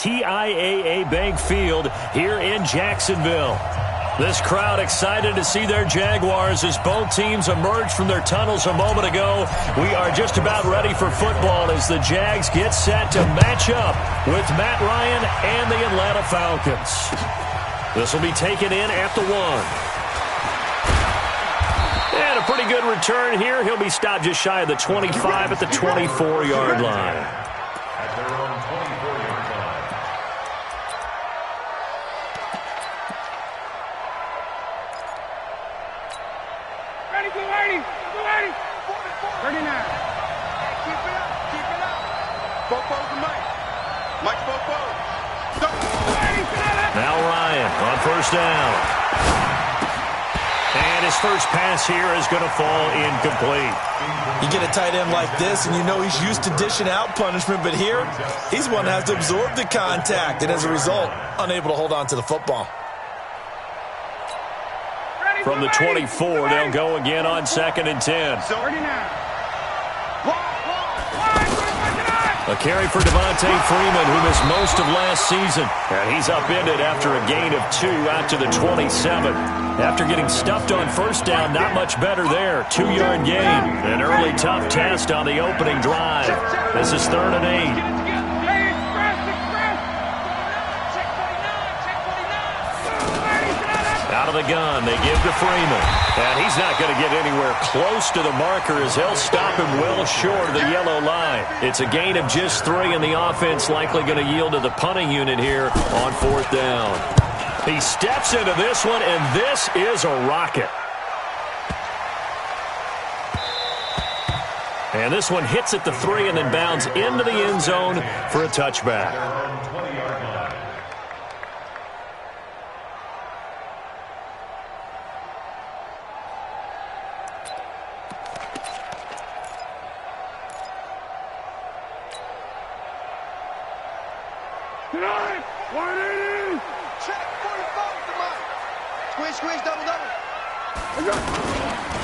TIAA Bank Field here in Jacksonville. This crowd excited to see their Jaguars as both teams emerged from their tunnels a moment ago. We are just about ready for football as the Jags get set to match up with Matt Ryan and the Atlanta Falcons. This will be taken in at the 1. And a pretty good return here. He'll be stopped just shy of the 25 at the 24-yard line. Now Ryan on first down. And his first pass here is going to fall incomplete. You get a tight end like this, and you know he's used to dishing out punishment, but here, he's one that has to absorb the contact, and as a result, unable to hold on to the football. From the 24, they'll go again on 2nd and 10. A carry for Devontae Freeman, who missed most of last season. And he's upended after a gain of 2 out to the 27. After getting stuffed on first down, not much better there. 2-yard gain. An early tough test on the opening drive. This is 3rd and 8. Out of the gun, they give to Freeman. And he's not going to get anywhere close to the marker as he'll stop him well short of the yellow line. It's a gain of just 3, and the offense likely going to yield to the punting unit here on 4th down. He steps into this one, and this is a rocket. And this one hits at the 3 and then bounds into the end zone for a touchback.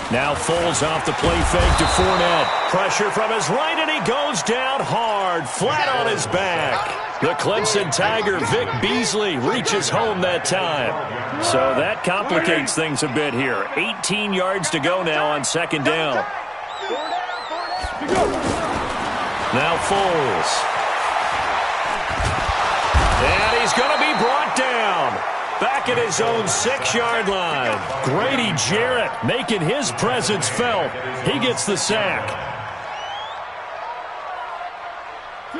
Now Foles off the play fake to Fournette. Pressure from his right, and he goes down hard, flat on his back. The Clemson Tiger, Vic Beasley, reaches home that time. So that complicates things a bit here. 18 yards to go now on 2nd down. Now Foles. And he's going to be brought down. Back at his own 6-yard line. Grady Jarrett making his presence felt. He gets the sack.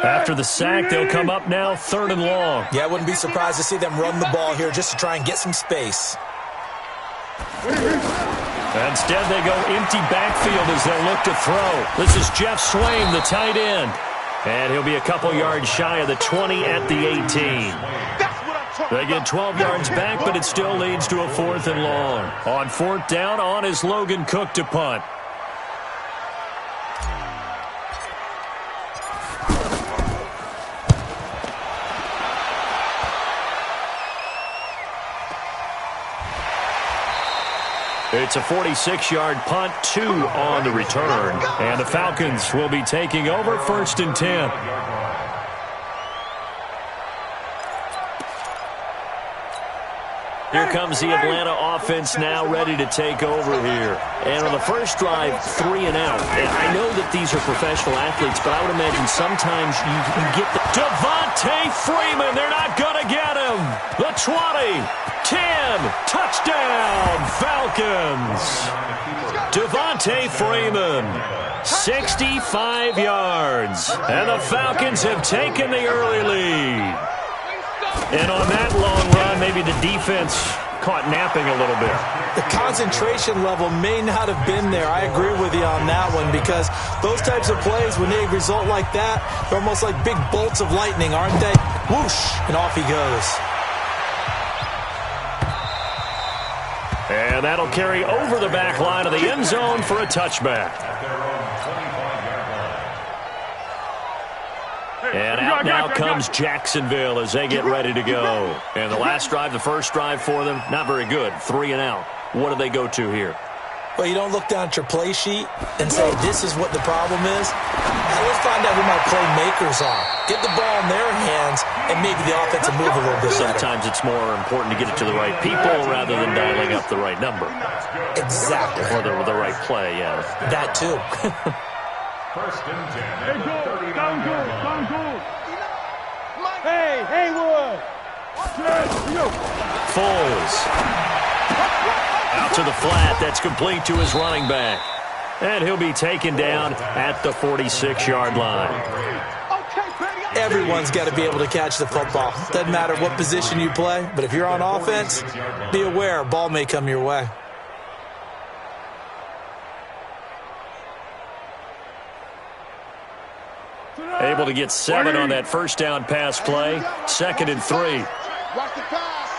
After the sack, they'll come up now 3rd and long. Yeah, I wouldn't be surprised to see them run the ball here just to try and get some space. Instead, they go empty backfield as they look to throw. This is Jeff Swain, the tight end. And he'll be a couple yards shy of the 20 at the 18. They get 12 yards back, but it still leads to a 4th and long. On 4th down, on is Logan Cook to punt. It's a 46-yard punt, 2 on the return. And the Falcons will be taking over 1st and 10. Here comes the Atlanta offense now ready to take over here. And on the first drive, 3 and out. And I know that these are professional athletes, but I would imagine sometimes you get the... Devontae Freeman, they're not going to get him. The 20, 10, touchdown, Falcons. Devontae Freeman, 65 yards. And the Falcons have taken the early lead. And on that long run, maybe the defense caught napping a little bit. The concentration level may not have been there. I agree with you on that one because those types of plays, when they result like that, they're almost like big bolts of lightning, aren't they? Whoosh, and off he goes. And that'll carry over the back line of the end zone for a touchback. And out now comes Jacksonville as they get ready to go. And the last drive, the first drive for them, not very good. 3 and out. What do they go to here? Well, you don't look down at your play sheet and say, this is what the problem is. Let's find out who my playmakers are. Get the ball in their hands, and maybe the offense will move a little bit better. Sometimes it's more important to get it to the right people rather than dialing up the right number. Exactly. Or the right play, yeah. That, too. First and 10. Hey, go. Down good. Hey, Haywood. Foles. Out to the flat. That's complete to his running back. And he'll be taken down at the 46-yard line. Everyone's got to be able to catch the football. Doesn't matter what position you play, but if you're on offense, be aware, a ball may come your way. Able to get 7 on that first down pass play. 2nd and 3. Watch the pass.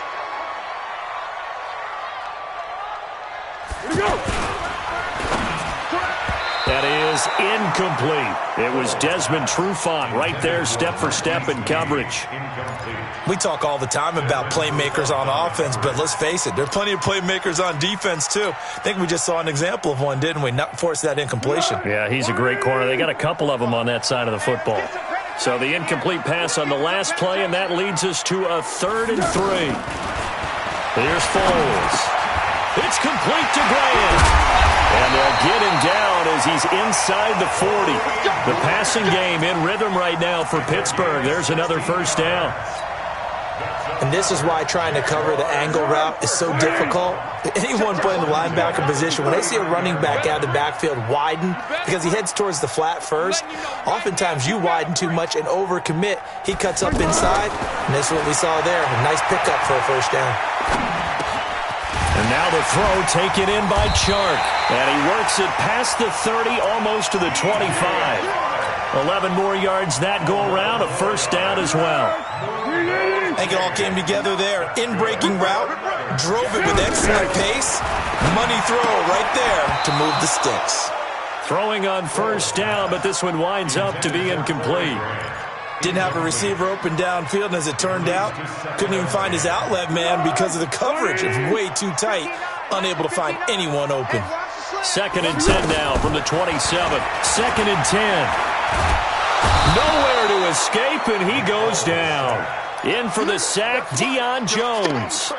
Here we go. That is incomplete. It was Desmond Trufant right there, step for step in coverage. We talk all the time about playmakers on offense, but let's face it, there are plenty of playmakers on defense, too. I think we just saw an example of one, didn't we? Not force that incompletion. Yeah, he's a great corner. They got a couple of them on that side of the football. So the incomplete pass on the last play, and that leads us to a 3rd and 3. Here's Foles. It's complete to Graham. And they'll get him down as he's inside the 40. The passing game in rhythm right now for Pittsburgh. There's another first down. And this is why trying to cover the angle route is so difficult. Anyone playing the linebacker position, when they see a running back out of the backfield widen because he heads towards the flat first, oftentimes you widen too much and overcommit. He cuts up inside, and that's what we saw there. A nice pickup for a first down. And now the throw taken in by Chark. And he works it past the 30, almost to the 25. 11 more yards that go around, a first down as well. I think it all came together there. In-breaking route, drove it with excellent pace. Money throw right there to move the sticks. Throwing on first down, but this one winds up to be incomplete. Didn't have a receiver open downfield, and as it turned out, couldn't even find his outlet man because of the coverage. It's way too tight, unable to find anyone open. 2nd and 10 now from the 27. 2nd and 10. Nowhere to escape, and he goes down. In for the sack, Deion Jones.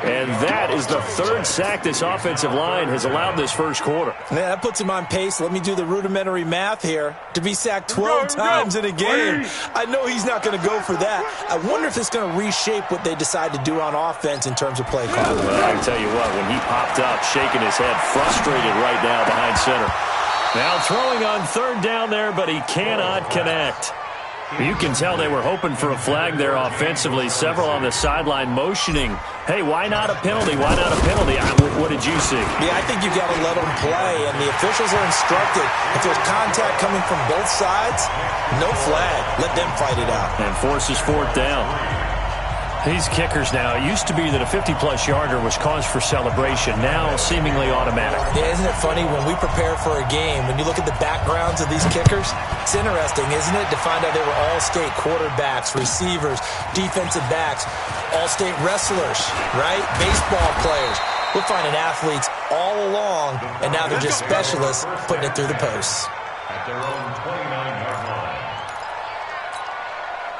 And that is the 3rd sack this offensive line has allowed this first quarter. Yeah, that puts him on pace. Let me do the rudimentary math here. To be sacked 12 times in a game, I know he's not going to go for that. I wonder if it's going to reshape what they decide to do on offense in terms of play calling. Well, I can tell you what, when he popped up, shaking his head, frustrated right now behind center. Now throwing on 3rd down there, but he cannot connect. You can tell they were hoping for a flag there offensively. Several on the sideline motioning, hey, why not a penalty? Why not a penalty? What did you see? Yeah, I think you've got to let them play, and the officials are instructed. If there's contact coming from both sides, no flag. Let them fight it out. And forces 4th down. These kickers now, it used to be that a 50-plus yarder was cause for celebration. Now seemingly automatic. Yeah, isn't it funny when we prepare for a game, when you look at the backgrounds of these kickers, it's interesting, isn't it, to find out they were all-state quarterbacks, receivers, defensive backs, all-state wrestlers, right? Baseball players. We're finding athletes all along, and now they're just specialists putting it through the posts. At their own 29-yard line.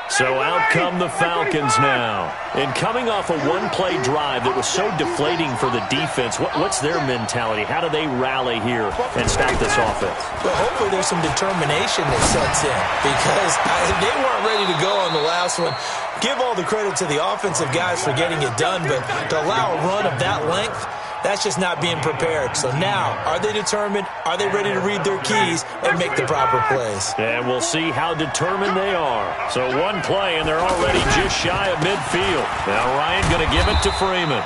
So out come the Falcons now. And coming off a one-play drive that was so deflating for the defense, what's their mentality? How do they rally here and stop this offense? Well, hopefully there's some determination that sets in because they weren't ready to go on the last one. Give all the credit to the offensive guys for getting it done, but to allow a run of that length, that's just not being prepared. So now, are they determined? Are they ready to read their keys and make the proper plays? And we'll see how determined they are. So one play, and they're already just shy of midfield. Now Ryan going to give it to Freeman.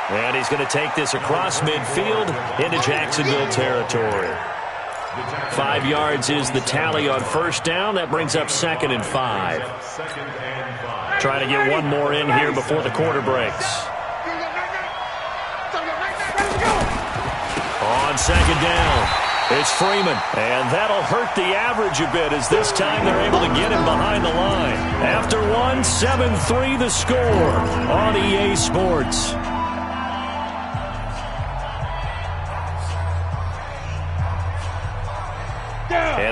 And he's going to take this across midfield into Jacksonville territory. 5 yards is the tally on first down. That brings up 2nd and 5. Trying to get one more in here before the quarter breaks. On 2nd down, it's Freeman, and that'll hurt the average a bit as this time they're able to get him behind the line. After one, 7-3 the score on EA Sports.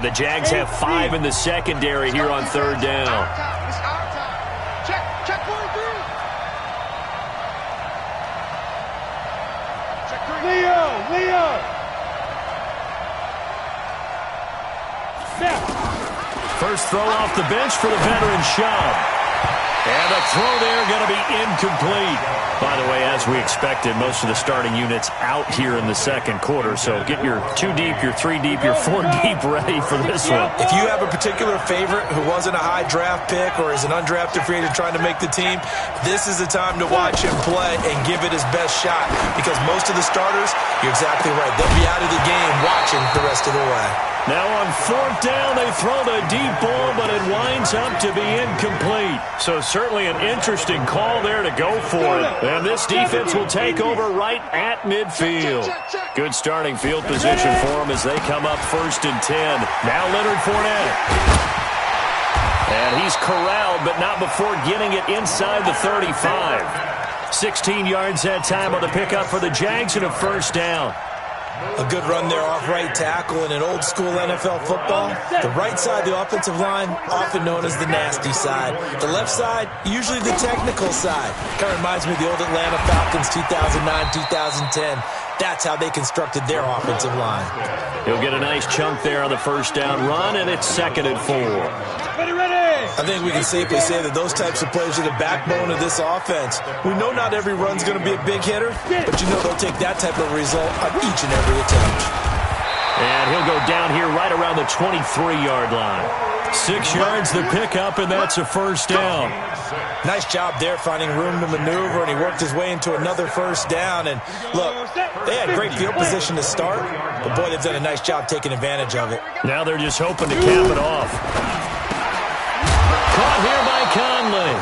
And the Jags have 5 in the secondary here on third down. Check 43. Leo. First throw off the bench for the veteran Schaub. And a throw there going to be incomplete. By the way, as we expected, most of the starting units out here in the second quarter. So get your 2 deep, your 3 deep, your 4 deep ready for this one. If you have a particular favorite who wasn't a high draft pick or is an undrafted free agent trying to make the team, this is the time to watch him play and give it his best shot. Because most of the starters, you're exactly right, they'll be out of the game watching the rest of the way. Now on fourth down, they throw the deep ball, but it winds up to be incomplete. So certainly an interesting call there to go for it. And this defense will take over right at midfield. Good starting field position for them as they come up 1st and 10. Now Leonard Fournette. And he's corralled, but not before getting it inside the 35. 16 yards that time on the pickup for the Jags and a first down. A good run there off right tackle in an old-school NFL football. The right side, the offensive line, often known as the nasty side. The left side, usually the technical side. Kind of reminds me of the old Atlanta Falcons 2009-2010. That's how they constructed their offensive line. He'll get a nice chunk there on the first down run, and it's 2nd and 4. I think we can safely say that those types of plays are the backbone of this offense. We know not every run's going to be a big hitter, but you know they'll take that type of result on each and every attempt. And he'll go down here right around the 23-yard line. 6 yards the pickup, and that's a first down. Nice job there finding room to maneuver, and he worked his way into another first down. And look, they had great field position to start, but boy, they've done a nice job taking advantage of it. Now they're just hoping to cap it off. Caught here by Conley.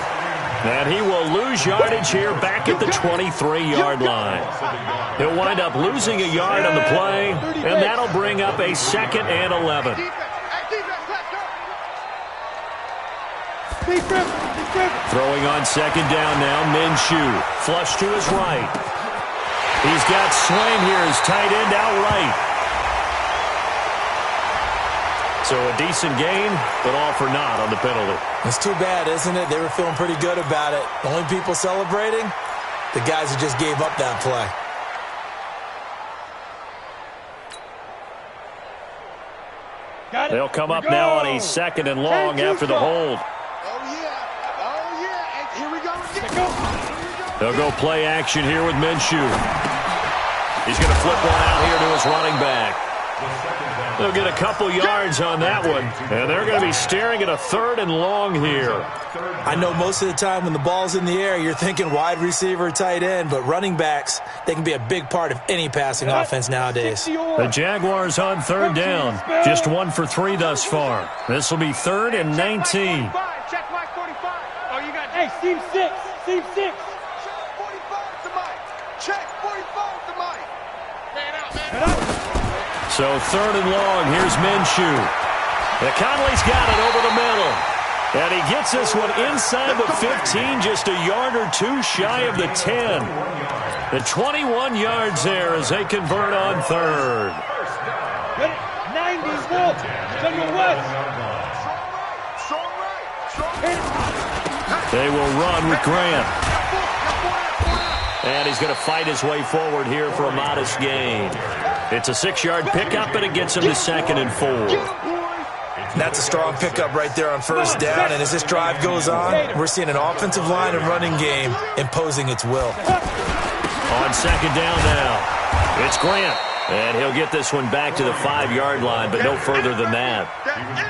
And he will lose yardage here back at the 23-yard line. He'll wind up losing a yard on the play, and that'll bring up a 2nd and 11. Throwing on 2nd down now, Minshew. Flush to his right. He's got Swain here, his tight end out right. So a decent gain, but all for naught on the penalty. It's too bad, isn't it? They were feeling pretty good about it. The only people celebrating, the guys who just gave up that play. They'll come up now on a 2nd and long after the hold. They'll go play action here with Minshew. He's going to flip one out here to his running back. They'll get a couple yards on that one, and they're going to be staring at a 3rd and long here. I know most of the time when the ball's in the air, you're thinking wide receiver, tight end, but running backs, they can be a big part of any passing offense nowadays. The Jaguars on 3rd down, just 1 for 3 thus far. This will be 3rd and 19. Check Mike 45. Oh, you got. Hey, Steve 6. Steve 6. Check 45 to Mike. Check 45 to Mike. Man out, man out. So 3rd and long, here's Minshew. And Conley's got it over the middle. And he gets this one inside the 15, just a yard or 2 shy of the 10. The 21 yards there as they convert on 3rd. 90 Wolf. To your west. They will run with Grant. And he's going to fight his way forward here for a modest gain. It's a 6-yard pickup, and it gets him to 2nd and 4. That's a strong pickup right there on 1st down, and as this drive goes on, we're seeing an offensive line and running game imposing its will. On 2nd down now, it's Grant. And he'll get this one back to the 5-yard line, but no further than that.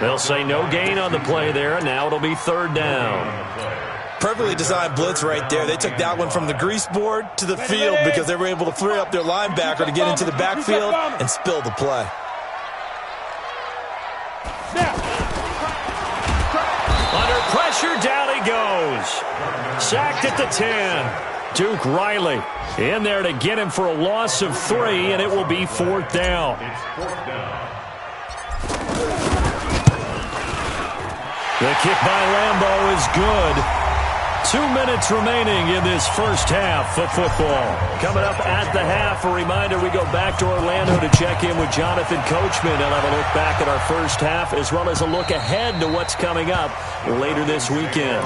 They'll say no gain on the play there, and now it'll be 3rd down. Perfectly designed blitz right there. They took that one from the grease board to the field because they were able to free up their linebacker to get into the backfield and spill the play. Under pressure, down he goes. Sacked at the 10. Duke Riley in there to get him for a loss of 3, and it will be 4th down. The kick by Lambeau is good. 2 minutes remaining in this first half of football. Coming up at the half, a reminder we go back to Orlando to check in with Jonathan Coachman. He'll have a look back at our first half as well as a look ahead to what's coming up later this weekend.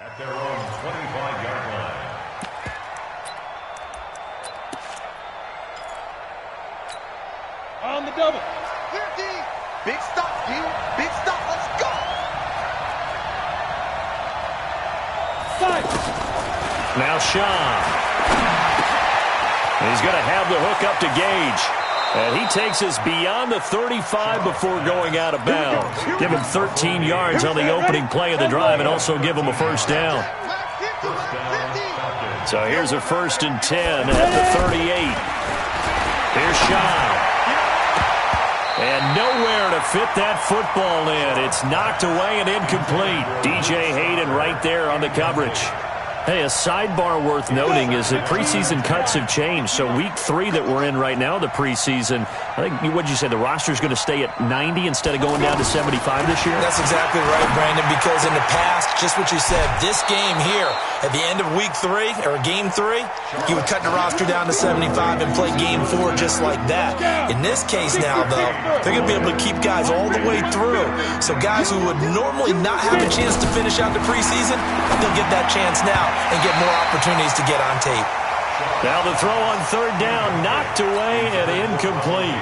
At their own 25-yard line. On the double. Here, D. Big stop, D. Big stop. Let's go. Side. Now Sean. He's going to have the hook up to Gage. And he takes us beyond the 35 before going out of bounds. Give him 13 yards on the opening play of the drive and also give him a first down. So here's a 1st and 10 at the 38. Here's Sean. And nowhere to fit that football in. It's knocked away and incomplete. DJ Hayden right there on the coverage. Hey, a sidebar worth noting is that preseason cuts have changed. So week 3 that we're in right now, the preseason, I think, what'd you say, the roster's going to stay at 90 instead of going down to 75 this year? That's exactly right, Brandon, because in the past, just what you said, this game here, at the end of week 3, or game 3, you would cut the roster down to 75 and play game 4 just like that. In this case now, though, they're going to be able to keep guys all the way through. So guys who would normally not have a chance to finish out the preseason, they'll get that chance now and get more opportunities to get on tape. Now the throw on 3rd down, knocked away and incomplete.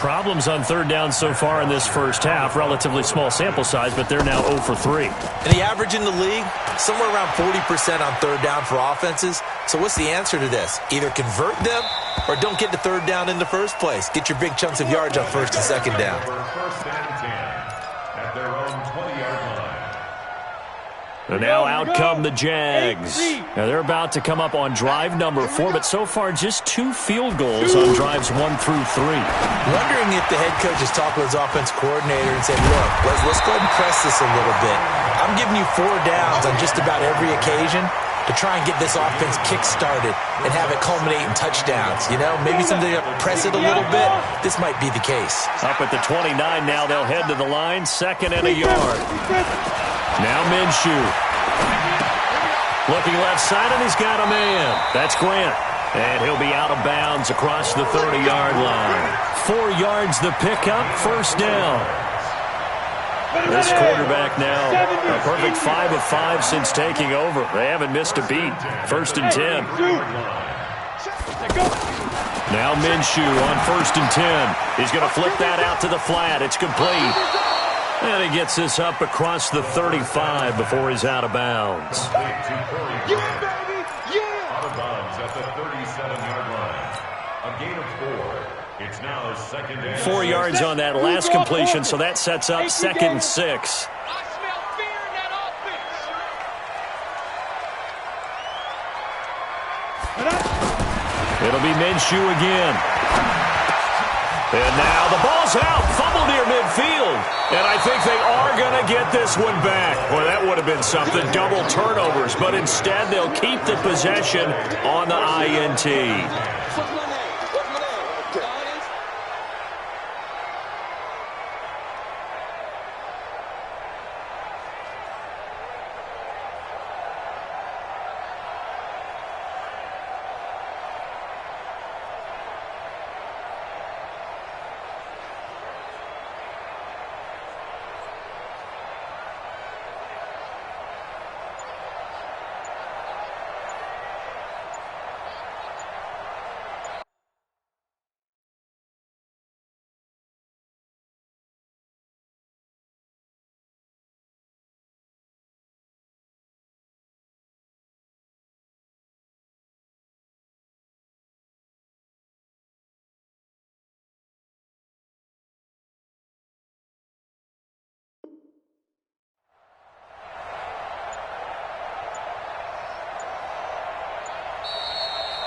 Problems on 3rd down so far in this first half. Relatively small sample size, but they're now 0 for 3. And the average in the league, somewhere around 40% on 3rd down for offenses. So what's the answer to this? Either convert them or don't get the 3rd down in the first place. Get your big chunks of yards on 1st and 2nd down. First and 10 at their own 20-yard line. And now out come the Jags. Now they're about to come up on drive number 4, but so far just 2 field goals on drives 1 through 3. Wondering if the head coach has talked with his offense coordinator and said, look, let's go ahead and press this a little bit. I'm giving you 4 downs on just about every occasion to try and get this offense kick-started and have it culminate in touchdowns. You know, maybe something to press it a little bit. This might be the case. Up at the 29 now, they'll head to the line, 2nd and a yard. Now Minshew. Looking left side, and he's got a man. That's Grant. And he'll be out of bounds across the 30-yard line. 4 yards the pickup, 1st down. This quarterback now, a perfect 5 of 5 since taking over. They haven't missed a beat. 1st and 10. Now Minshew on 1st and 10. He's going to flip that out to the flat. It's complete. And he gets this up across the 35 before he's out of bounds. Out of bounds at the 37-yard line. A gain of 4. It's now 2nd and 4 yards on that last completion, so that sets up 2nd and 6. I smell fear in that offense. It'll be Minshew again. And now the ball's out. Fumble near midfield. And I think they are going to get this one back. Boy, that would have been something. Double turnovers. But instead, they'll keep the possession on the INT.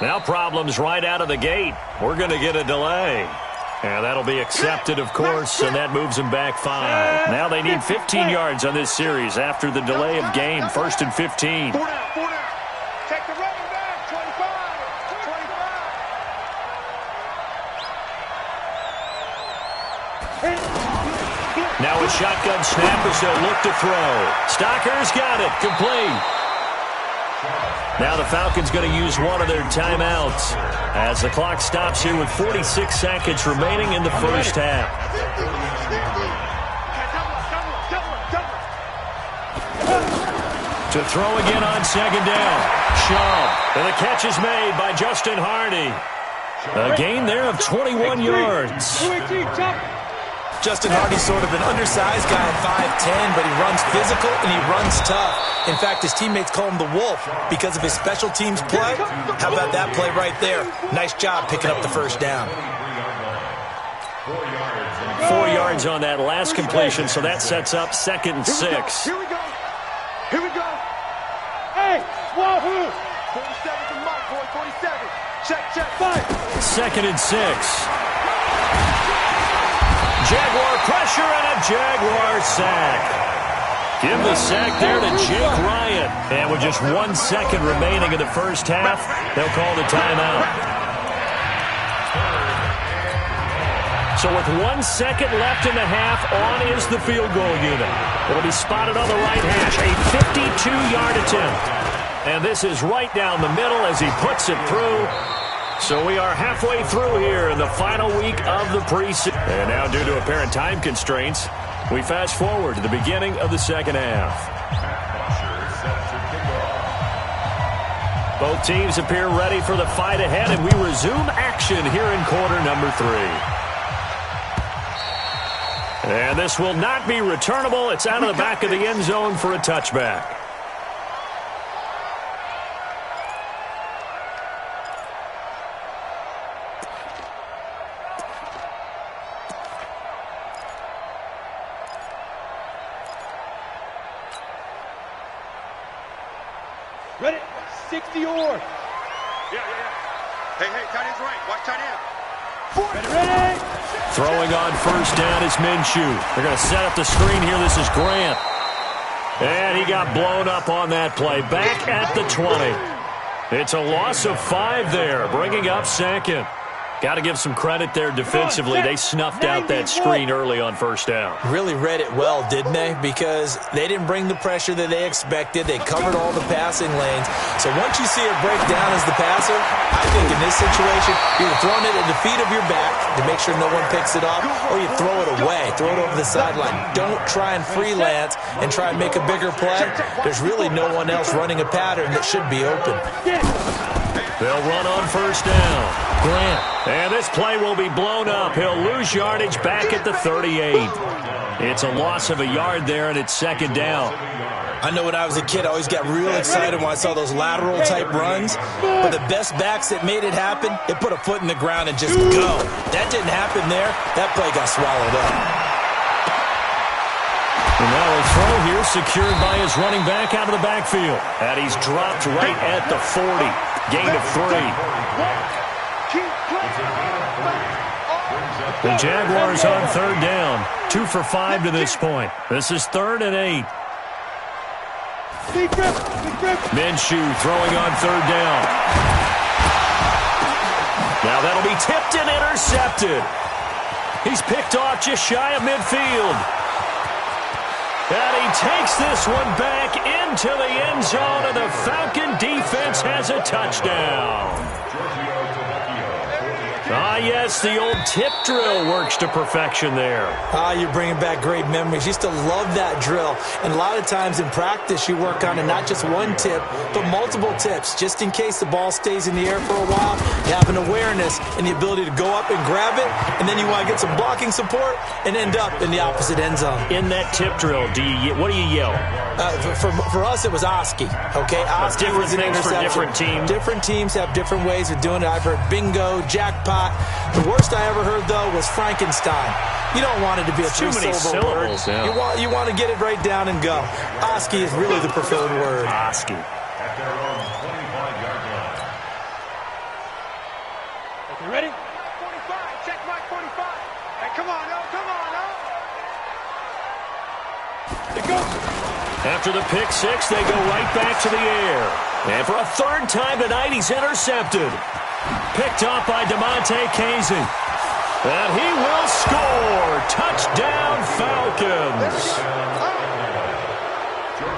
Now problems right out of the gate. We're going to get a delay. And that'll be accepted, of course, and that moves them back 5. Now they need 15 yards on this series after the delay of game. 1st and 15. 4 down, 4 down. Take the running back, 25. 25. Now a shotgun snap as they'll look to throw. Stocker's got it. Complete. Now the Falcons going to use one of their timeouts as the clock stops here with 46 seconds remaining in the first half. To throw again on 2nd down. Shaw. And the catch is made by Justin Hardy. A gain there of 21 yards. Justin Hardy's sort of an undersized guy at 5'10", but he runs physical and he runs tough. In fact, his teammates call him the Wolf because of his special teams play. How about that play right there? Nice job picking up the first down. 4 yards on that last completion, so that sets up 2nd and 6. Here we go. Here we go. Hey, wahoo! 47 to Mike, boy, 47. Check, 2nd and 6. Jaguar pressure and a Jaguar sack. Give the sack there to Jake Ryan. And with just 1 second remaining in the first half, they'll call the timeout. So with 1 second left in the half, on is the field goal unit. It'll be spotted on the right hash. A 52-yard attempt. And this is right down the middle as he puts it through. So we are halfway through here in the final week of the preseason. And now, due to apparent time constraints, we fast forward to the beginning of the second half. Both teams appear ready for the fight ahead, and we resume action here in quarter number 3. And this will not be returnable. It's out of the back of the end zone for a touchback. Ready? 60 or. Yeah. Hey, tight end's right. Watch tight end. Ready? Throwing on first down is Minshew. They're going to set up the screen here. This is Grant. And he got blown up on that play. Back at the 20. It's a loss of 5 there, bringing up 2nd. Got to give some credit there defensively. They snuffed out that screen early on first down. Really read it well, didn't they? Because they didn't bring the pressure that they expected. They covered all the passing lanes. So once you see it break down as the passer, I think in this situation, you're throwing it at the feet of your back to make sure no one picks it up, or you throw it away, throw it over the sideline. Don't try and freelance and try and make a bigger play. There's really no one else running a pattern that should be open. They'll run on first down. Grant. And this play will be blown up. He'll lose yardage back at the 38. It's a loss of a yard there, and it's 2nd down. I know when I was a kid, I always got real excited when I saw those lateral-type runs. But the best backs that made it happen, they put a foot in the ground and just go. That didn't happen there. That play got swallowed up. And now a throw here secured by his running back out of the backfield. And he's dropped right at the 40. Gain of 3. The Jaguars on 3rd down. 2 for 5 to this point. This is 3rd and 8. Minshew throwing on 3rd down. Now that'll be tipped and intercepted. He's picked off just shy of midfield. And he takes this one back into the end zone, and the Falcon defense has a touchdown. Ah, yes, the old tip drill works to perfection there. You're bringing back great memories. Used to love that drill. And a lot of times in practice, you work on it, not just one tip, but multiple tips. Just in case the ball stays in the air for a while, you have an awareness and the ability to go up and grab it, and then you want to get some blocking support and end up in the opposite end zone. In that tip drill, what do you yell? For us, it was Oski. Okay, Oski was an interception. For different teams. Different teams have different ways of doing it. I've heard bingo, jackpot. The worst I ever heard, though, was Frankenstein. You don't want it to be a three-syllable word. Yeah. You want to get it right down and go. Oski is really the preferred word. Oski. At their own 25-yard line. You ready? 45. Check mark 45. Hey, come on, no. Come on, no. There goes. After the pick six, they go right back to the air. And for a third time tonight, he's intercepted. Picked off by DeMonte Casey. And he will score. Touchdown, Falcons.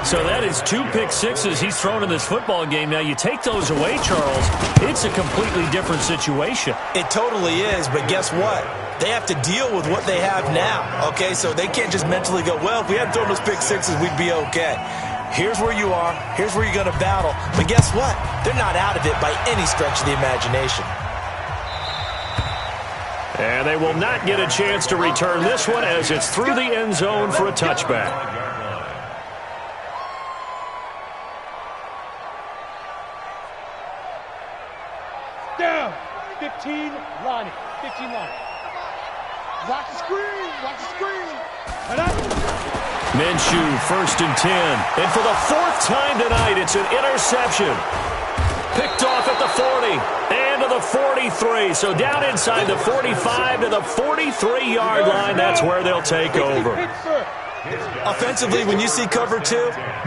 So that is 2 pick sixes he's thrown in this football game. Now, you take those away, Charles, it's a completely different situation. It totally is, but guess what? They have to deal with what they have now, okay? So they can't just mentally go, well, if we hadn't thrown those pick sixes, we'd be okay. Here's where you are. Here's where you're going to battle. But guess what? They're not out of it by any stretch of the imagination. And they will not get a chance to return this one as it's through the end zone for a touchback. Down. 15, Lonnie. 15, Lonnie. Watch the screen. Watch the screen. Minshew, 1st and 10. And for the 4th time tonight, it's an interception. Picked off at the 40 and to the 43. So down inside the 45 to the 43-yard line. That's where they'll take over. Offensively, when you see cover 2,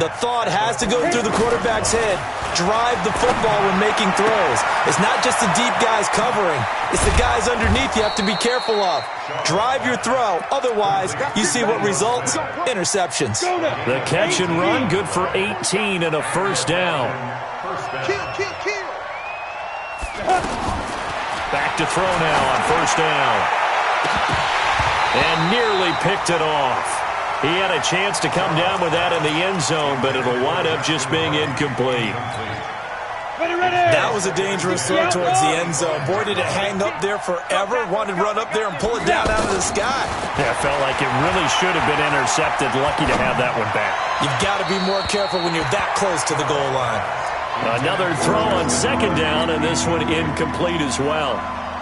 the thought has to go through the quarterback's head. Drive the football when making throws. It's not just the deep guys covering. It's the guys underneath you have to be careful of. Drive your throw. Otherwise, you see what results? Interceptions. The catch and run, good for 18 and a first down. Kill. Back to throw now on first down. And nearly picked it off. He had a chance to come down with that in the end zone, but it'll wind up just being incomplete. That was a dangerous throw towards the end zone. Boy, did it hang up there forever. Wanted to run up there and pull it down out of the sky. Yeah, it felt like it really should have been intercepted. Lucky to have that one back. You've got to be more careful when you're that close to the goal line. Another throw on second down, and this one incomplete as well.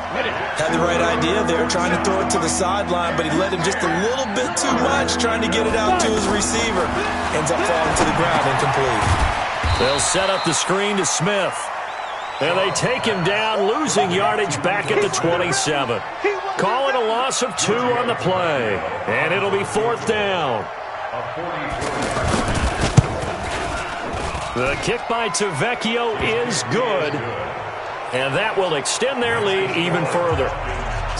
Had the right idea there, trying to throw it to the sideline, but he let him just a little bit too much, trying to get it out to his receiver. Ends up falling to the ground, incomplete. They'll set up the screen to Smith. And they take him down, losing yardage back at the 27. Call it a loss of 2 on the play. And it'll be 4th down. The kick by Tavecchio is good. And that will extend their lead even further.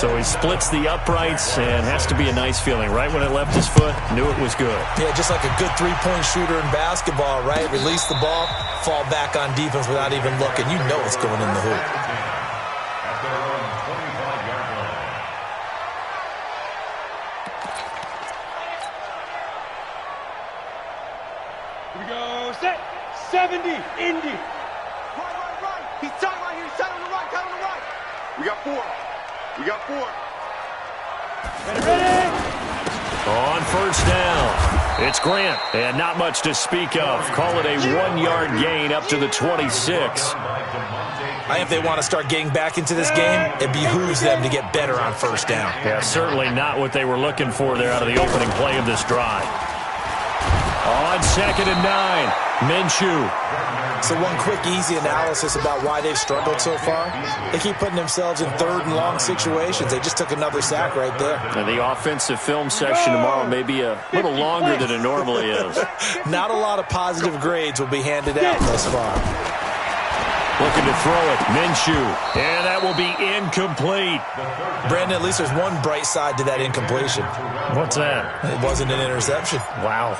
So he splits the uprights, and has to be a nice feeling. Right when it left his foot, knew it was good. Yeah, just like a good three-point shooter in basketball, right? Release the ball, fall back on defense without even looking. You know it's going in the hoop. Here we go. Set. 70. Indy. Right. He's tight right here. He's tight on the right. Tight on the right. We got 4. Ready. On first down, it's Grant, and not much to speak of. Call it a 1-yard gain up to the 26. If they want to start getting back into this game, it behooves them to get better on first down. Yeah, certainly not what they were looking for there out of the opening play of this drive. On 2nd and 9, Minshew. So one quick, easy analysis about why they've struggled so far. They keep putting themselves in 3rd and long situations. They just took another sack right there. And the offensive film session tomorrow may be a little longer than it normally is. Not a lot of positive grades will be handed out thus far. Looking to throw it, Minshew. And that will be incomplete. Brandon, at least there's one bright side to that incompletion. What's that? It wasn't an interception. Wow.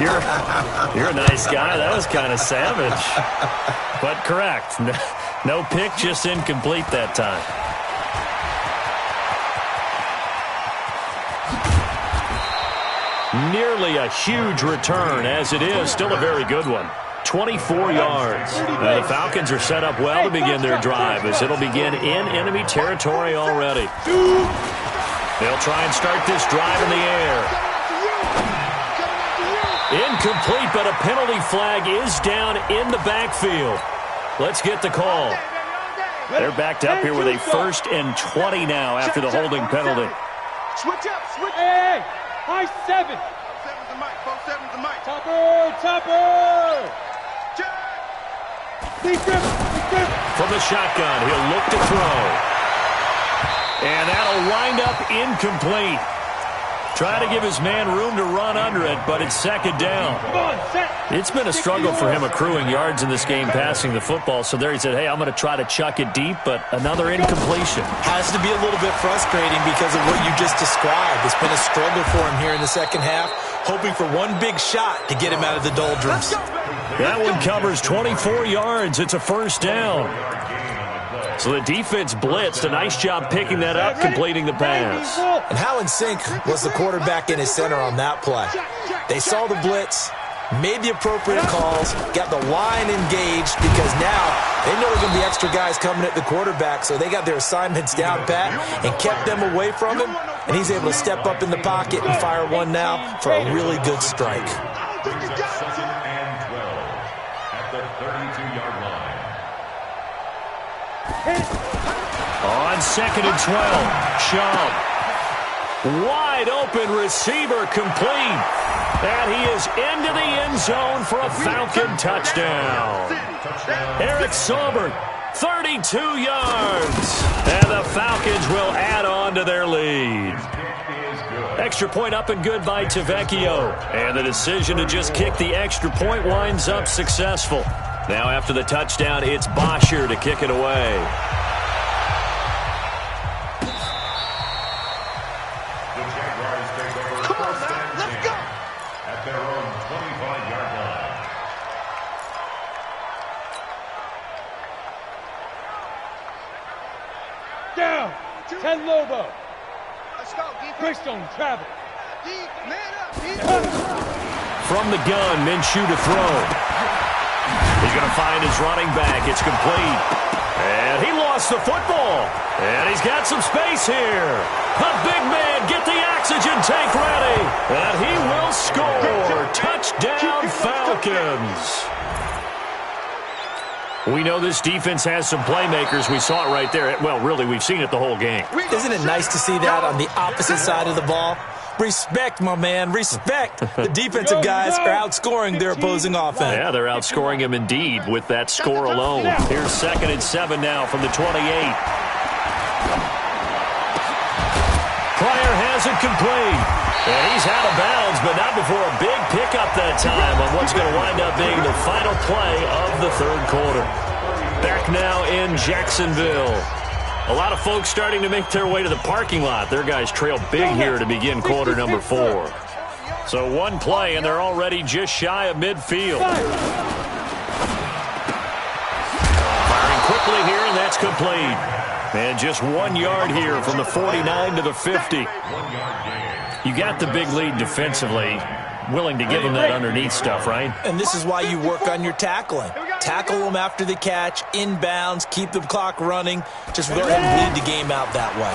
You're a nice guy. That was kind of savage. But correct. No pick, just incomplete that time. Nearly a huge return, as it is. Still a very good one. 24 yards. The Falcons are set up well to begin their drive, as it'll begin in enemy territory already. They'll try and start this drive in the air. Incomplete, but a penalty flag is down in the backfield. Let's get the call. They're backed up here with a 1st and 20 now after the holding penalty. Switch up. Hey. High 7. 7's the mic. 7's the mic. Topper. Check. Deep grip. from the shotgun. He'll look to throw. And that'll wind up incomplete. Trying to give his man room to run under it, but it's second down. It's been a struggle for him accruing yards in this game passing the football. So there he said, hey, I'm going to try to chuck it deep, but another incompletion. Has to be a little bit frustrating because of what you just described. It's been a struggle for him here in the second half, hoping for one big shot to get him out of the doldrums. That one covers 24 yards. It's a first down. So the defense blitzed. A nice job picking that up, completing the pass. And how in sync was the quarterback in his center on that play? They saw the blitz, made the appropriate calls, got the line engaged because now they know there's going to be extra guys coming at the quarterback, so they got their assignments down pat and kept them away from him, and he's able to step up in the pocket and fire one now for a really good strike. Second and 12 at the 32-yard line. On second and 12, Chubb. Wide open receiver complete. And he is into the end zone for a Falcon touchdown. Eric Saubert, 32 yards. And the Falcons will add on to their lead. Extra point up and good by Tavecchio. And the decision to just kick the extra point winds up successful. Now after the touchdown, it's Bosher to kick it away. The Jaguars take over first and 10 at their own 25-yard line. Down. 10 Lobo. Let's go, defense. Greystone travel. Deep, man up, deep. From the gun, Minshew to throw. He's going to find his running back. It's complete. And he lost the football. And he's got some space here. The big man, get the oxygen tank ready. And he will score. Touchdown, Falcons. We know this defense has some playmakers. We saw it right there. Well, really, we've seen it the whole game. Isn't it nice to see that on the opposite side of the ball? Respect, my man, respect. The defensive guys are outscoring their opposing offense. Yeah, they're outscoring him indeed with that score alone. Here's second and 7 now from the 28. Pryor has it complete. And he's out of bounds, but not before a big pickup that time on what's going to wind up being the final play of the third quarter. Back now in Jacksonville. A lot of folks starting to make their way to the parking lot. Their guys trail big here to begin quarter number 4. So one play, and they're already just shy of midfield. Firing quickly here, and that's complete. And just 1 yard here from the 49 to the 50. You got the big lead defensively. Willing to give them that underneath stuff, right? And this is why you work on your tackling. Tackle them after the catch, inbounds, keep the clock running. Just go ahead and bleed the game out that way.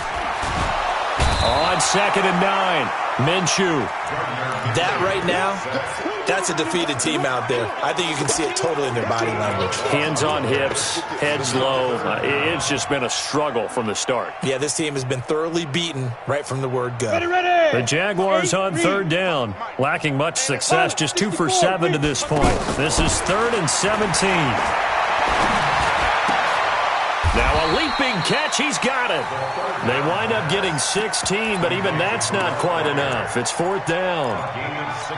On second and 9, Minshew. That right now, that's a defeated team out there. I think you can see it totally in their body language. Hands on hips, heads low. It's just been a struggle from the start. Yeah, this team has been thoroughly beaten right from the word go. The Jaguars on third down, lacking much success, just 2 for 7 to this point. This is 3rd and 17. Now a leaping catch, he's got it. They wind up getting 16, but even that's not quite enough. It's 4th down.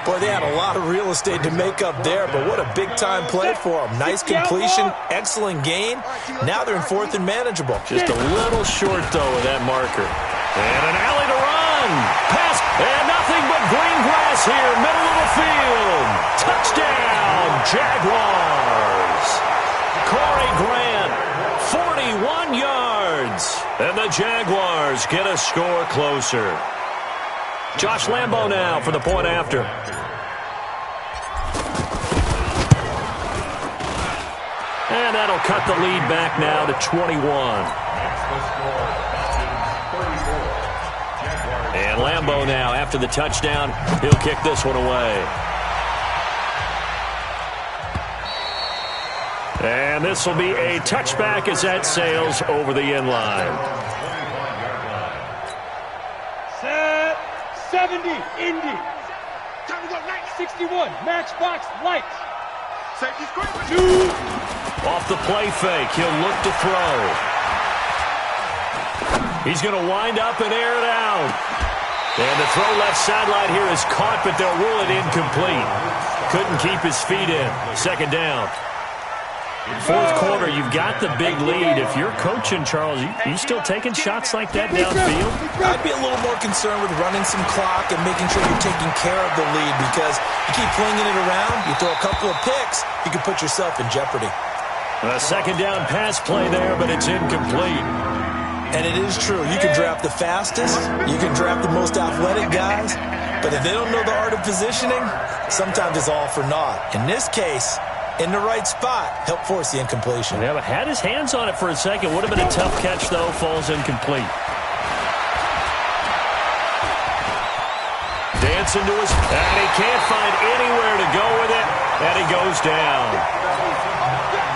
Boy, they had a lot of real estate to make up there, but what a big-time play for them. Nice completion, excellent gain. Now they're in 4th and manageable. Just a little short, though, of that marker. And an alley to run. Pass, and nothing but green grass here, middle of the field. Touchdown, Jaguars. Corey Grant, 41 yards. And the Jaguars get a score closer. Josh Lambo now for the point after. And that'll cut the lead back now to 21. And Lambo now, after the touchdown, he'll kick this one away. And this will be a touchback as that sails over the end line. Set 70, Indy. 61, Matchbox Light. Safety screen. Off the play fake, he'll look to throw. He's going to wind up and air it out. And the throw left sideline here is caught, but they'll rule it incomplete. Couldn't keep his feet in. Second down. Fourth quarter, you've got the big lead. If you're coaching, Charles, you still taking shots like that downfield? I'd be a little more concerned with running some clock and making sure you're taking care of the lead, because you keep flinging it around, you throw a couple of picks, you can put yourself in jeopardy. A second down pass play there, but it's incomplete. And it is true. You can draft the fastest, you can draft the most athletic guys, but if they don't know the art of positioning, sometimes it's all for naught. In this case, in the right spot, help force the incompletion. Yeah, but had his hands on it for a second. Would have been a tough catch, though. Falls incomplete. Dancing to his... And he can't find anywhere to go with it. And he goes down.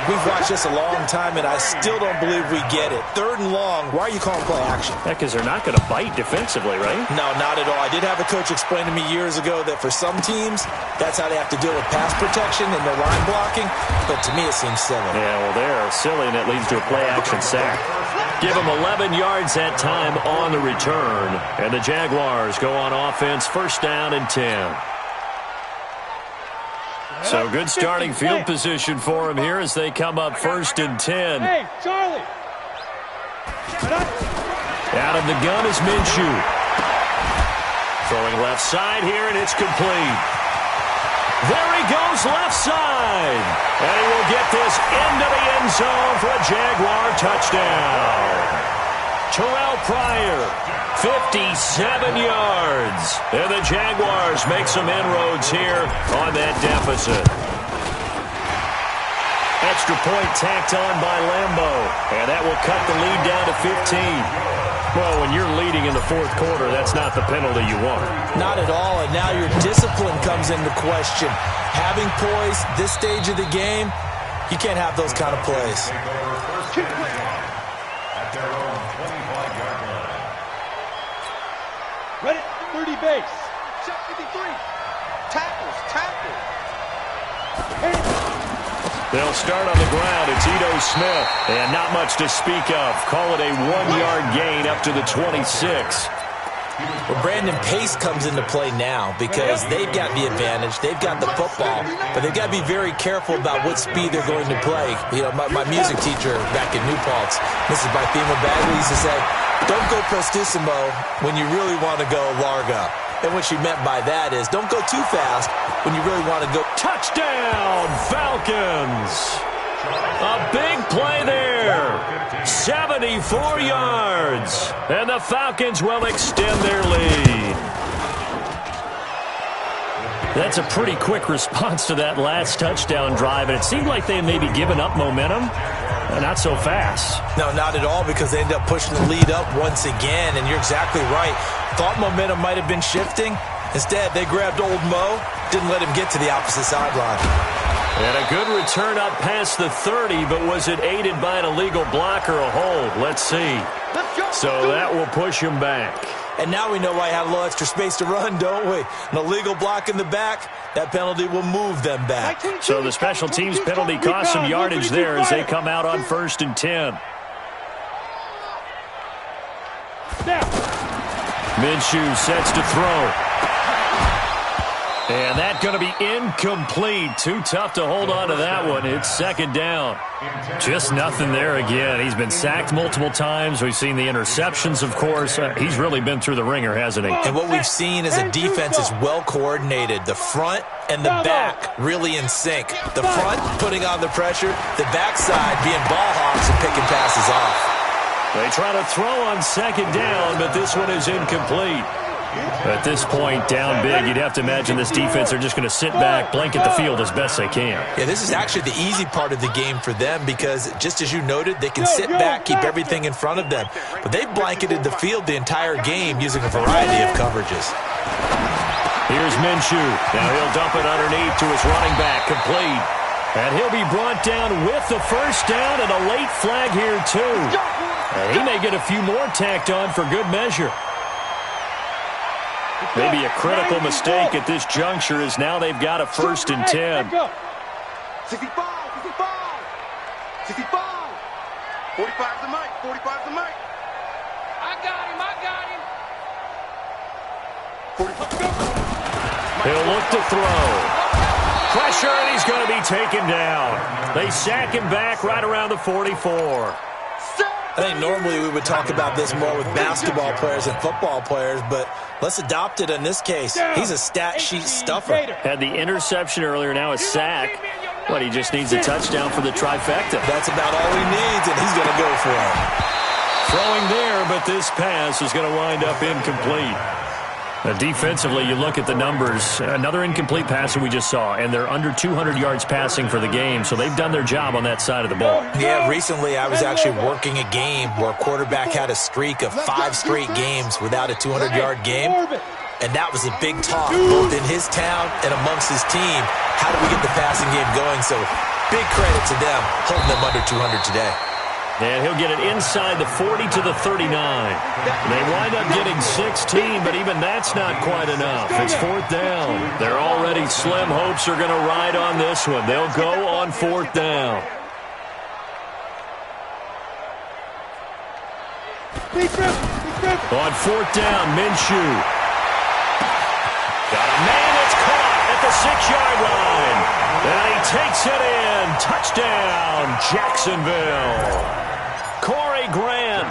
We've watched this a long time, and I still don't believe we get it. Third and long, why are you calling play action? Yeah, because they're not going to bite defensively, right? No, not at all. I did have a coach explain to me years ago that for some teams, that's how they have to deal with pass protection and their line blocking, but to me it seems silly. Yeah, well, they're silly, and it leads to a play-action sack. Give them 11 yards that time on the return, and the Jaguars go on offense, first down and 10. So good starting field position for him here as they come up first and 10. Hey, Charlie. Out of the gun is Minshew. Throwing left side here, and it's complete. There he goes left side. And he will get this into the end zone for a Jaguar touchdown. Terrell Pryor, 57 yards. And the Jaguars make some inroads here on that deficit. Extra point tacked on by Lambeau. And that will cut the lead down to 15. Well, when you're leading in the fourth quarter, that's not the penalty you want. Not at all, and now your discipline comes into question. Having poise this stage of the game, you can't have those kind of plays. At their own 25-yard line. Ready, 30 base. Check 53. Tackles, tackles. They'll start on the ground. It's Ito Smith. And not much to speak of. Call it a 1-yard gain up to the 26. Well, Brandon, pace comes into play now because they've got the advantage. They've got the football, but they've got to be very careful about what speed they're going to play. You know, my music teacher back in New Paltz, Mrs. Bythema Bagley, used to say, don't go prestissimo when you really want to go largo. And what she meant by that is don't go too fast when you really want to go. Touchdown, Falcons! A big play there. 74 yards. And the Falcons will extend their lead. That's a pretty quick response to that last touchdown drive. And it seemed like they may be giving up momentum. Not so fast. No, not at all, because they end up pushing the lead up once again. And you're exactly right. Thought momentum might have been shifting. Instead, they grabbed old Mo, didn't let him get to the opposite sideline. And a good return up past the 30, but was it aided by an illegal block or a hold? Let's see. So that will push him back. And now we know why I had a little extra space to run, don't we? An illegal block in the back, that penalty will move them back. So the special teams penalty cost some yardage there as they come out on first and 10. Minshew sets to throw. And that's going to be incomplete. Too tough to hold on to that one. It's second down. Just nothing there again. He's been sacked multiple times. We've seen the interceptions, of course. He's really been through the ringer, hasn't he? And what we've seen is a defense is well coordinated. The front and the back really in sync. The front putting on the pressure. The backside being ball hawks and picking passes off. They try to throw on second down, but this one is incomplete. At this point, down big, you'd have to imagine this defense are just going to sit back, blanket the field as best they can. Yeah, this is actually the easy part of the game for them because, just as you noted, they can sit back, keep everything in front of them. But they've blanketed the field the entire game using a variety of coverages. Here's Minshew. Now he'll dump it underneath to his running back, complete. And he'll be brought down with the first down and a late flag here, too. And he may get a few more tacked on for good measure. Maybe a critical mistake at this juncture is now they've got a first and 10. 65. 65. 45 is the mic. 45 is the mic. I got him. 45. He'll look to throw. Pressure, and he's going to be taken down. They sack him back right around the 44. I think normally we would talk about this more with basketball players and football players, but let's adopt it in this case. He's a stat sheet stuffer. Had the interception earlier, now a sack. But he just needs a touchdown for the trifecta. That's about all he needs, and he's going to go for it. Throwing there, but this pass is going to wind up incomplete. Defensively, you look at the numbers. Another incomplete pass that we just saw, and they're under 200 yards passing for the game, so they've done their job on that side of the ball. Yeah, recently I was actually working a game where a quarterback had a streak of 5 straight games without a 200-yard game, and that was a big talk both in his town and amongst his team. How do we get the passing game going? So big credit to them holding them under 200 today. And he'll get it inside the 40 to the 39. They wind up getting 16, but even that's not quite enough. It's 4th down. They're already slim hopes are going to ride on this one. They'll go on 4th down. On 4th down, Minshew. Got a man that's caught at the 6-yard line. And he takes it in. Touchdown, Jacksonville. Corey Grant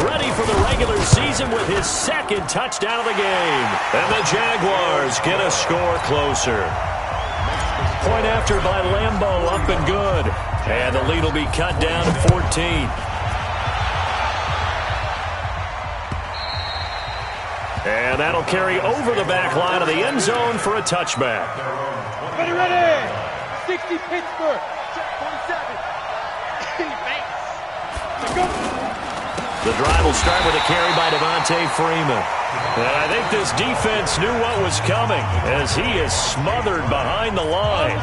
ready for the regular season with his 2nd touchdown of the game. And the Jaguars get a score closer. Point after by Lambeau, up and good. And the lead will be cut down to 14. And that'll carry over the back line of the end zone for a touchback. Ready. 60 Pittsburgh. Check 47. The drive will start with a carry by Devontae Freeman. And I think this defense knew what was coming as he is smothered behind the line.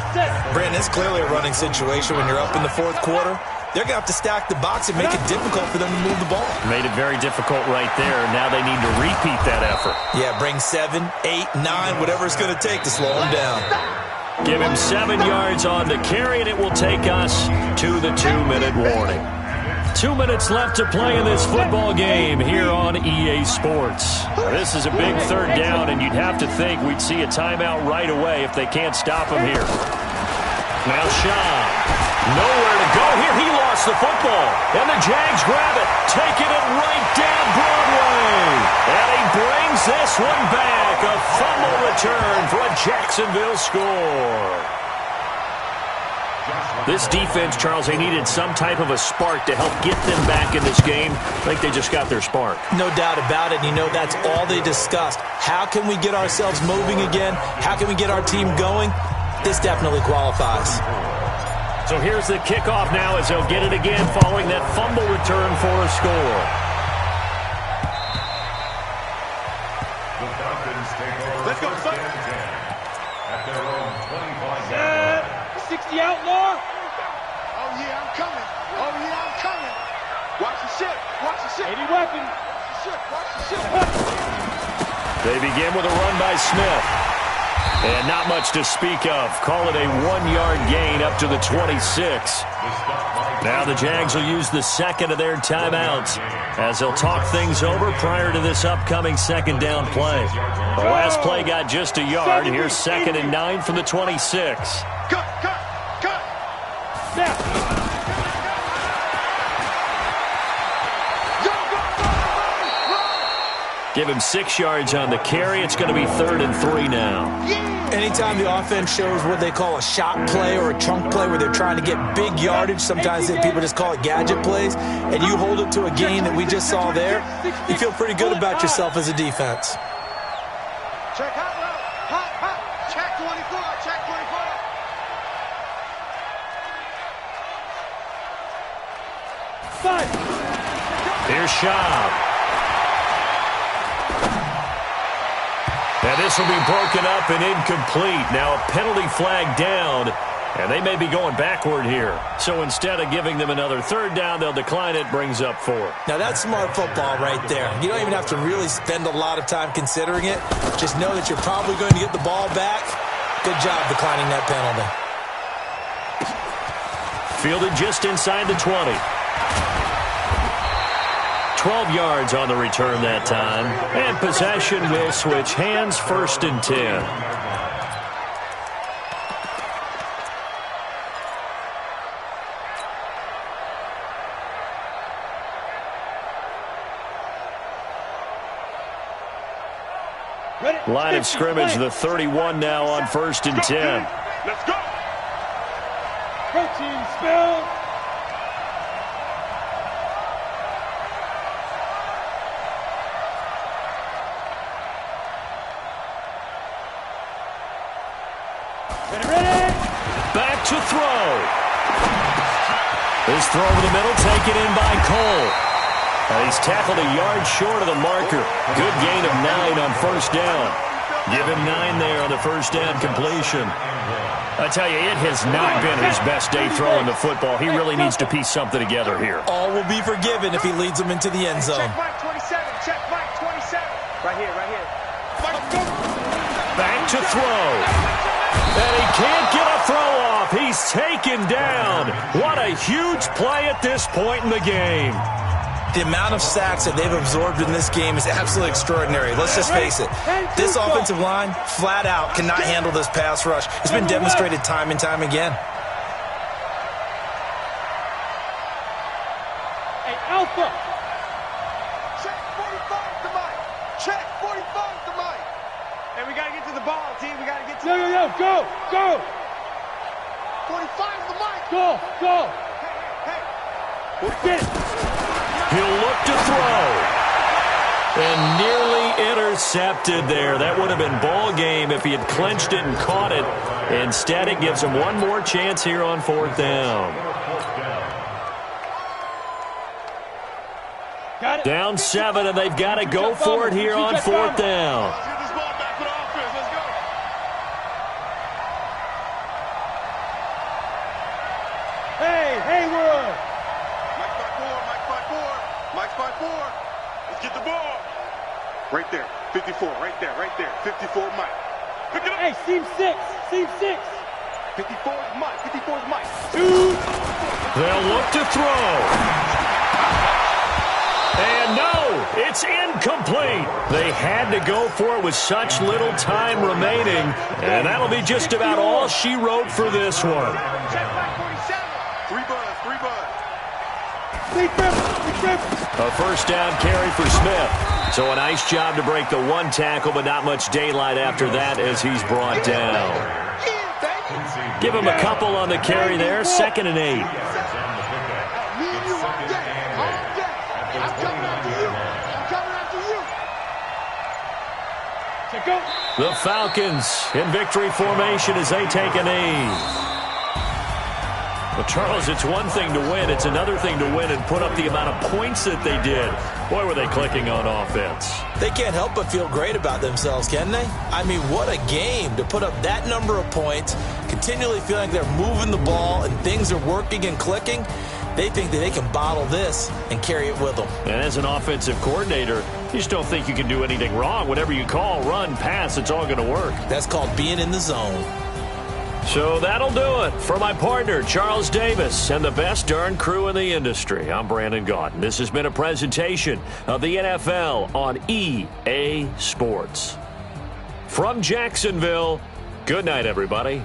Brandon, it's clearly a running situation when you're up in the 4th quarter. They're going to have to stack the box and make it difficult for them to move the ball. Made it very difficult right there. Now they need to repeat that effort. Yeah, bring 7, 8, 9, whatever it's going to take to slow him down. Give him 7 yards on the carry, and it will take us to the 2-minute warning. 2 minutes left to play in this football game here on EA Sports. This is a big 3rd down, and you'd have to think we'd see a timeout right away if they can't stop him here. Now Shaw, nowhere to go here. He lost the football, and the Jags grab it, taking it right down Broadway. And he brings this one back, a fumble return for a Jacksonville score. This defense, Charles, they needed some type of a spark to help get them back in this game. I think they just got their spark. No doubt about it. You know, that's all they discussed. How can we get ourselves moving again? How can we get our team going? This definitely qualifies. So here's the kickoff now as they'll get it again following that fumble return for a score. Let's go, son. At their own 25-yard line. 60 outlaw. Oh, yeah, I'm coming. Oh, yeah, I'm coming. Watch the ship. Watch the ship. 80 weapon. Watch the ship. Watch the ship. They begin with a run by Smith. And not much to speak of. Call it a 1-yard gain up to the 26. Now the Jags will use the 2nd of their timeouts as they'll talk things over prior to this upcoming 2nd down play. The last play got just a yard. Here's 2nd and 9 from the 26. Cut. Snap. Give him 6 yards on the carry. It's going to be 3rd and 3 now. Anytime the offense shows what they call a shot play or a chunk play where they're trying to get big yardage, sometimes people just call it gadget plays, and you hold it to a gain that we just saw there, you feel pretty good about yourself as a defense. Check hot route. Hot. Check 24. Check 5. Here's Schaub. And this will be broken up and incomplete. Now a penalty flag down, and they may be going backward here. So instead of giving them another 3rd down, they'll decline it, brings up 4. Now that's smart football right there. You don't even have to really spend a lot of time considering it. Just know that you're probably going to get the ball back. Good job declining that penalty. Fielded just inside the 20. 12 yards on the return that time. And possession will switch hands, 1st and 10. Line of scrimmage, the 31 now on 1st and 10. Let's go. Protein spill. Ready. Back to throw. This throw over the middle taken in by Cole. And he's tackled a yard short of the marker. Good gain of 9 on 1st down. Give him 9 there on the 1st down completion. I tell you, it has not been his best day throwing the football. He really needs to piece something together here. All will be forgiven if he leads them into the end zone. Check Mike 27. Check Mike 27. Right here, right here. Back to throw. And he can't get a throw off. He's taken down. What a huge play at this point in the game. The amount of sacks that they've absorbed in this game is absolutely extraordinary. Let's just face it. This offensive line, flat out, cannot handle this pass rush. It's been demonstrated time and time again. Hey, Alpha. Check 45 to Mike. Check 45 to Mike. Hey, we got to get to the ball, team. We got to get to Yo, go. 45 to Mike. Go. Hey. Get it. He'll look to throw. And nearly intercepted there. That would have been ball game if he had clinched it and caught it. Instead, it gives him one more chance here on 4th down. Got it. Down 7, and they've got to go for it here on 4th down. Let's get this ball back for the offense. Let's go. Hey, Hayward. Mike's by 4. Let's get the ball. Right there. 54. Right there. 54 Mike. Pick it up. Hey, seam 6. 54 is Mike. 54 is Mike. They'll look to throw. And no, it's incomplete. They had to go for it with such little time remaining. And that'll be just about all she wrote for this one. Check Mike 47. 3 buzz. A 1st down carry for Smith. So a nice job to break the 1 tackle, but not much daylight after that as he's brought down. Give him a couple on the carry there. 2nd and 8. The Falcons in victory formation as they take a knee. Well, Charles, it's one thing to win. It's another thing to win and put up the amount of points that they did. Boy, were they clicking on offense. They can't help but feel great about themselves, can they? I mean, what a game to put up that number of points, continually feeling like they're moving the ball and things are working and clicking. They think that they can bottle this and carry it with them. And as an offensive coordinator, you just don't think you can do anything wrong. Whatever you call, run, pass, it's all going to work. That's called being in the zone. So that'll do it for my partner, Charles Davis, and the best darn crew in the industry. I'm Brandon Gaudin. This has been a presentation of the NFL on EA Sports. From Jacksonville, good night, everybody.